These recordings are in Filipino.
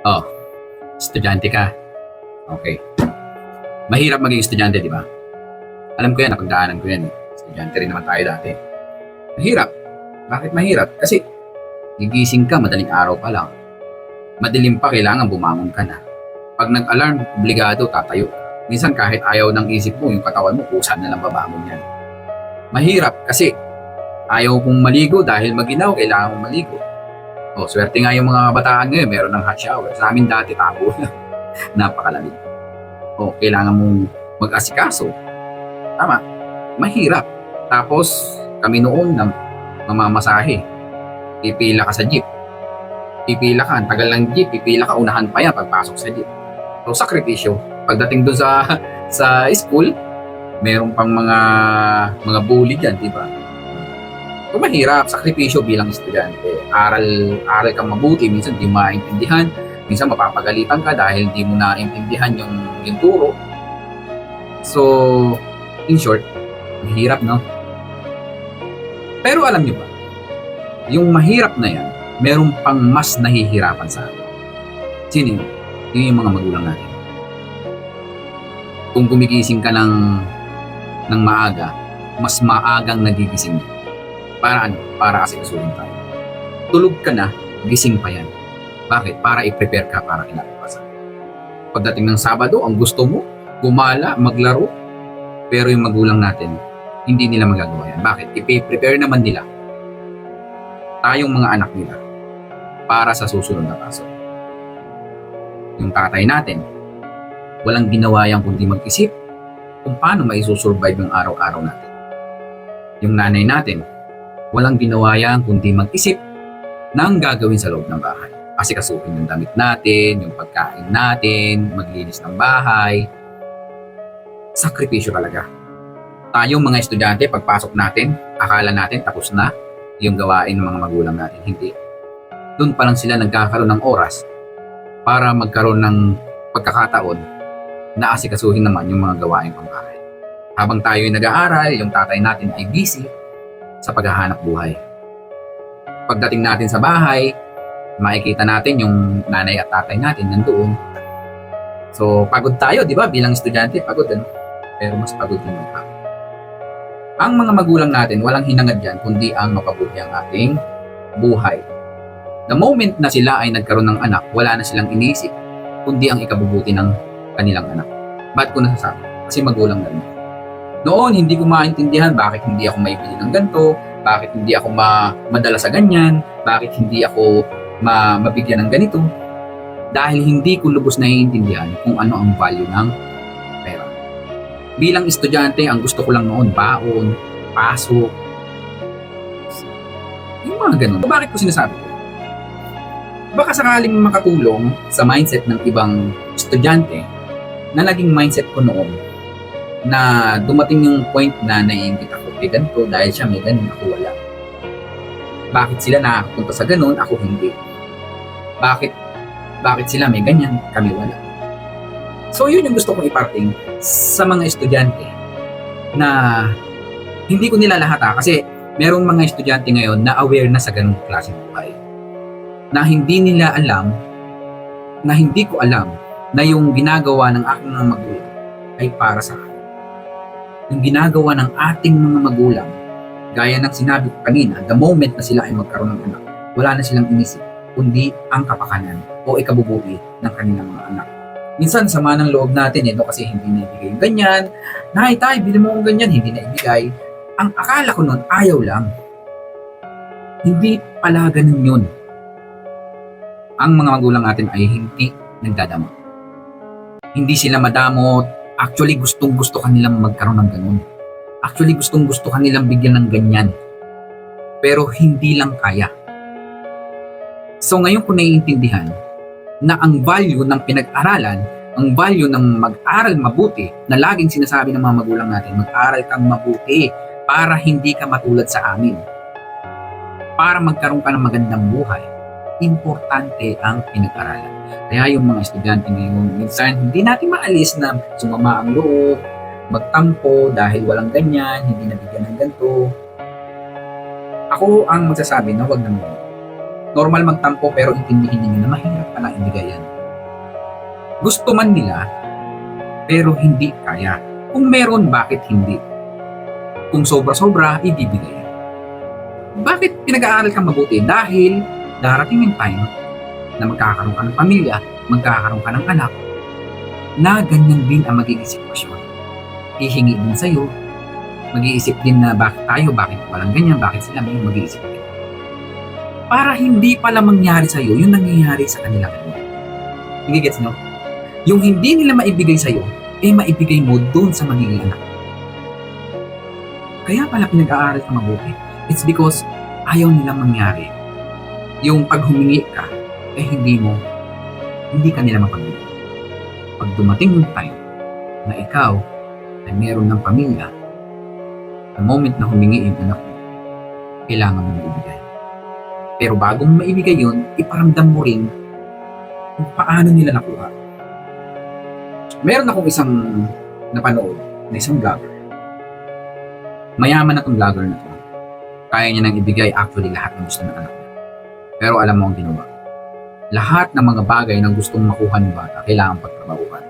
Oh, estudyante ka. Okay. Mahirap maging estudyante, di ba? Alam ko yan, napagdaanan ko yan. Estudyante rin naman tayo dati. Mahirap. Bakit mahirap? Kasi gigising ka, madaling araw pa lang. Madilim pa, kailangan bumangon ka na. Pag nag-alarm, obligado, tatayo. Minsan kahit ayaw ng isip mo, yung katawan mo, kusa na lang babangon yan. Mahirap kasi ayaw kong maligo dahil maginaw, kailangan mong maligo. Oh, swerte nga yung mga kabataan ngayon, meron ng hot shower. Sa amin dati, tabo lang. Napakalamig. Oh, kailangan mong mag-asikaso. Tama. Mahirap. Tapos, kami noon na mamamasahe. Pipila ka sa jeep. Pipila ka, ang tagal ng jeep, pipila ka, unahan pa yan pagpasok sa jeep. So, sakripisyo. Pagdating doon sa school, meron pang mga bully dyan, di ba? So, mahirap, sakripisyo bilang estudyante. Aral kang mabuti, minsan di maintindihan, minsan mapapagalitan ka dahil di mo naintindihan yung turo. So, in short, mahirap, no? Pero alam niyo ba, yung mahirap na yan, meron pang mas nahihirapan sa atin. Sino yun? Yun yung mga magulang natin. Kung gumigising ka ng maaga, mas maagang nagigising ka. Para ano? Para asikasuhin tayo. Tulog ka na, gising pa yan. Bakit? Para i-prepare ka para kinabukasan. Pagdating ng Sabado, ang gusto mo, gumala, maglaro. Pero yung magulang natin, hindi nila magagawa yan. Bakit? I-prepare naman nila tayong mga anak nila para sa susunod na paso. Yung tatay natin, walang ginawa yan kundi mag-isip kung paano maisusurvive yung araw-araw natin. Yung nanay natin, walang ginawa yan kundi mag-isip ng gagawin sa loob ng bahay. Kasi kasuhin yung damit natin, yung pagkain natin, maglinis ng bahay. Sakripisyo talaga. Tayong mga estudyante, pagpasok natin, akala natin tapos na yung gawain ng mga magulang natin. Hindi. Doon pa lang sila nagkakaroon ng oras para magkaroon ng pagkakataon na asikasuhin naman yung mga gawain pambahay. Habang tayo ay nag-aaral, yung tatay natin ay busy sa paghahanap buhay. Pagdating natin sa bahay, makikita natin yung nanay at tatay natin nandoon. So, pagod tayo, di ba? Bilang estudyante, pagod ano? Pero mas pagod yung mga. Ang mga magulang natin, walang hinangad dyan, kundi ang mapabuti ang ating buhay. The moment na sila ay nagkaroon ng anak, wala na silang iniisip, kundi ang ikabubuti ng kanilang anak. Ba't ko nasasabi? Kasi magulang na rin. Noon, hindi ko maintindihan bakit hindi ako maibili ng ganito, bakit hindi ako madala sa ganyan, bakit hindi ako mabigyan ng ganito. Dahil hindi ko lubos na iintindihan kung ano ang value ng pera. Bilang estudyante, ang gusto ko lang noon, baon, pasok, yung mga ganun. Bakit ko sinasabi ko? Baka sakaling makatulong sa mindset ng ibang estudyante na naging mindset ko noon na dumating yung point na naiingit ako kay ganito dahil siya may ganun, ako wala. Bakit sila nakakapunta sa ganun, ako hindi? Bakit sila may ganyan, kami wala? So yun yung gusto kong iparating sa mga estudyante na hindi ko nila lahat kasi merong mga estudyante ngayon na aware na sa ganung klaseng buhay. Na hindi nila alam, na hindi ko alam na yung ginagawa ng aking mga magulang ay para sa akin. Yung ginagawa ng ating mga magulang, gaya ng sinabi ko kanina, the moment na sila ay magkaroon ng anak, wala na silang inisip, kundi ang kapakanan o ikabubuti ng kanilang mga anak. Minsan, sama ng loob natin, kasi hindi naibigay yung ganyan. Nay, tay, bili mo kong ganyan, hindi naibigay. Ang akala ko nun, ayaw lang. Hindi pala ganun yun. Ang mga magulang natin ay hindi nagdadamot. Hindi sila madamot. Actually, gustong-gusto kanilang magkaroon ng ganun. Actually, gustong-gusto kanilang bigyan ng ganyan. Pero hindi lang kaya. So ngayon ko naiintindihan na ang value ng pinag-aralan, ang value ng mag-aral mabuti, na laging sinasabi ng mga magulang natin, mag-aral kang mabuti para hindi ka matulad sa amin. Para magkaroon ka ng magandang buhay. Importante ang pinag-aralan. Kaya yung mga estudyante ngayon, minsan hindi natin maalis na sumama ang loob, magtampo dahil walang ganyan, hindi nabigyan ng ganito. Ako ang magsasabi na wag naman. Normal magtampo pero intindihin niyo na mahirap palang ibigay yan. Gusto man nila, pero hindi kaya. Kung meron, bakit hindi? Kung sobra-sobra, ibibigay. Bakit pinag-aaral kang mabuti? Dahil darating yung time na magkakaroon ka ng pamilya, magkakaroon ka ng anak, na ganyan din ang magiging sitwasyon. Hihingi din sa'yo, mag-iisip din na bakit tayo, bakit walang ganyan, bakit sila may mag-iisip din. Para hindi pala mangyari sa'yo, yung nangyayari sa kanila. Hindi gets nyo? Yung hindi nila maibigay sa'yo, maibigay mo doon sa magiging anak. Kaya pala pinag-aaral ka mabuti. It's because ayaw nilang mangyari. Yung pag humingi ka, hindi ka nila mapagbigay. Pag dumating yung time na ikaw ay meron ng pamilya, the moment na humingi yung anak mo, kailangan mo maibigay. Pero bago mo maibigay yun, iparamdam mo rin kung paano nila nakuha. Meron akong isang napanood na isang vlogger. Mayaman na tong vlogger na to. Kaya niya nang ibigay actually lahat ng gusto ng anak niya. Pero alam mo ang ginawa. Lahat ng mga bagay na gustong makuha ng bata, kailangan pagtrabahuan.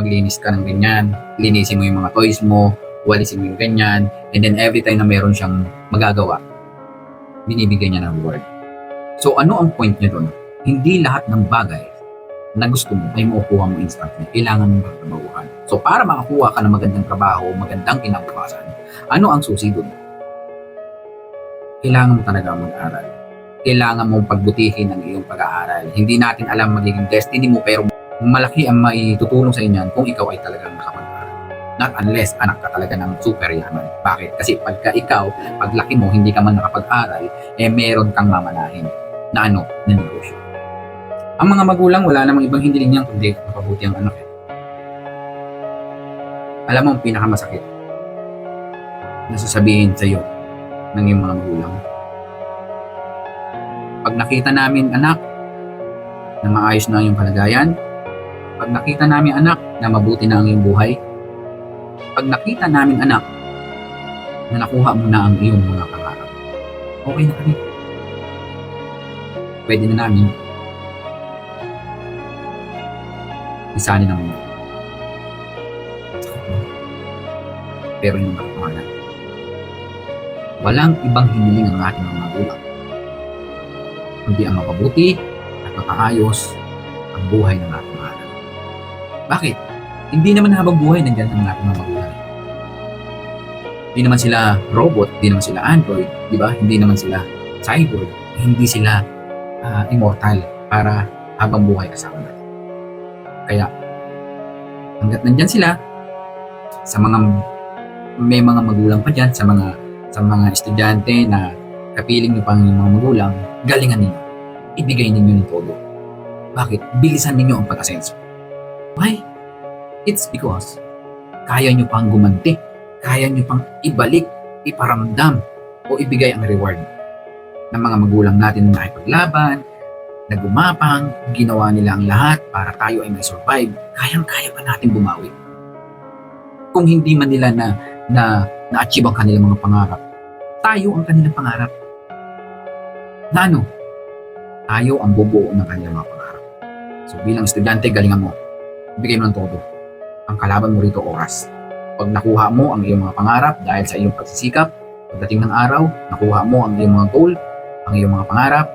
Maglinis ka ng ganyan, linisin mo yung mga toys mo, walisin mo yung ganyan, and then every time na meron siyang magagawa, binibigyan niya ng reward. So ano ang point niya doon? Hindi lahat ng bagay na gusto mo ay makukuha mo instantly. Kailangan mong pagtrabahuan. So para makakuha ka ng magandang trabaho, magandang kinabukasan, ano ang susi doon? Kailangan mo talaga mag-aral. Kailangan mong pagbutihin ang iyong pag-aaral. Hindi natin alam magiging destiny mo, pero malaki ang maitutulong sa inyan kung ikaw ay talagang nakapag-aral. Not unless anak ka talaga ng super yaman. Bakit? Kasi pagka ikaw, paglaki mo, hindi ka man nakapag-aral, meron kang mamanahin na na negosyo. Ang mga magulang, wala namang ibang hindi niyan kundi mapabuti ang anak. Alam mo ang pinakamasakit na sasabihin sa iyo ng iyong mga magulang. Pag nakita namin anak na maayos na ang iyong kalagayan, pag nakita namin anak na mabuti na ang iyong buhay, pag nakita namin anak na nakuha mo na ang iyong mga pangarap, okay na kami. Pwede na namin isanin ang mundo. Pero yung nakapangala, walang ibang hiniling ang ating mga magulang kundi ang mapabuti at mapaayos ang buhay ng ating mga anak. Bakit? Hindi naman habang buhay nandyan ang ating mga magulang. Hindi naman sila robot, hindi naman sila android, di ba? Hindi naman sila cyborg, hindi sila immortal para habang buhay kasama natin. Kaya hanggat nandyan sila, sa mga may mga magulang pa dyan, sa mga estudyante na kapiling nyo pang mga magulang, galingan ninyo. Ibigay ninyo ng todo. Bakit? Bilisan ninyo ang pag-asenso. Why? It's because kaya nyo pang gumanti, kaya nyo pang ibalik, iparamdam, o ibigay ang reward ng mga magulang natin na nakipaglaban, na gumapang, ginawa nila ang lahat para tayo ay may survive. Kayang-kaya pa natin bumawi. Kung hindi man nila na-achieve ang kanilang mga pangarap, tayo ang kanilang pangarap. Na tayo ang bubuo ng kanilang mga pangarap. So bilang estudyante, galingan mo. Ibigay mo ng todo. Ang kalaban mo rito, oras. Pag nakuha mo ang iyong mga pangarap dahil sa iyong pagsisikap, pagdating ng araw, nakuha mo ang iyong mga goal, ang iyong mga pangarap,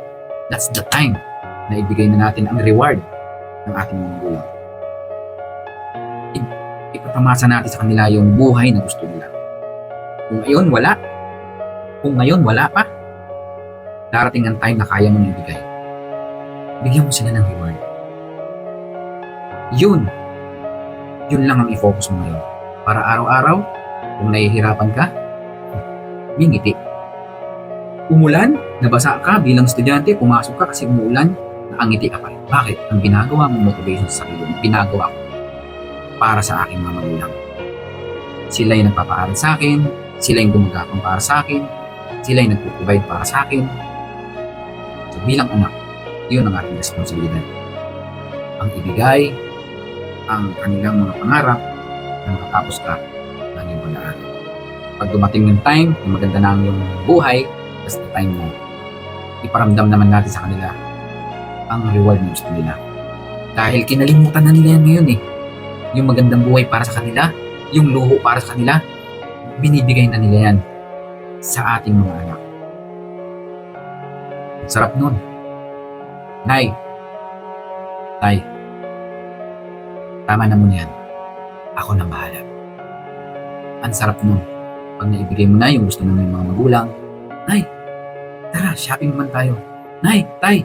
that's the time na ibigay na natin ang reward ng ating mga magulang. Ipatamasa natin sa kanila yung buhay na gusto nila. Kung ngayon wala pa, darating ang time na kaya mo nang ibigay. Bigyan mo sila ng reward. Yun lang ang i-focus mo ngayon. Para araw-araw, kung nahihirapan ka, ngingiti. Umulan, nabasa ka bilang estudyante, pumasok ka kasi umuulan, nakangiti ka pa rin. Bakit? Ang ginagawa mong motivation sa sarili mo, ginagawa ko para sa aking mga magulang. Sila yung nagpapaaral sa akin, sila yung gumagapang para sa akin, sila yung nagpo-provide para sa akin. So bilang anak, yun ang ating responsibilidad. Ang ibigay, ang kanilang mga pangarap na makatapos ka ng iyong pag-aaral. Pag dumating yung time, yung maganda na ang iyong buhay, that's the time mo iparamdam naman natin sa kanila ang reward na gusto nila. Dahil kinalimutan na nila yan ngayon eh. Yung magandang buhay para sa kanila, yung luho para sa kanila, binibigay na nila yan sa ating mga anak. Sarap nun. Nay, Tay, tama na muna yan. Ako na bahala. Ang sarap nun. Pag naibigay mo na yung gusto ng mga magulang, Nay, tara, shopping naman tayo. Nay, Tay,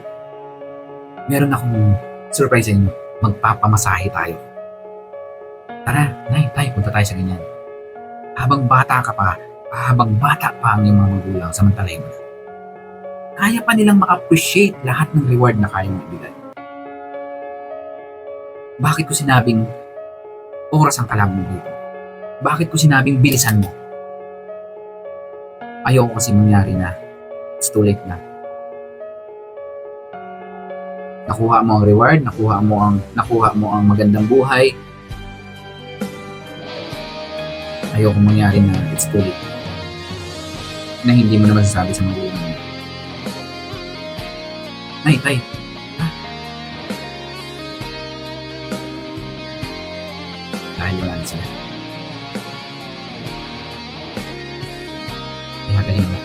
meron akong surprise sa inyo. Magpapamasahe tayo. Tara, Nay, Tay, punta tayo sa ganyan. Habang bata ka pa, habang bata pa ang iyong mga magulang, samantalahin mo na. Kaya pa nilang ma-appreciate lahat ng reward na kaya mong ibigay. Bakit ko sinabing oras ang kailangan mo dito? Bakit ko sinabing bilisan mo? Ayoko kasi mangyari na it's too late na. Nakuha mo ang reward, nakuha mo ang magandang buhay. Ayoko mangyari na it's too late. Na hindi mo na masasabi sa magulang mo. Nay, Tay. Dahil wala na sila. Kaya galing mo.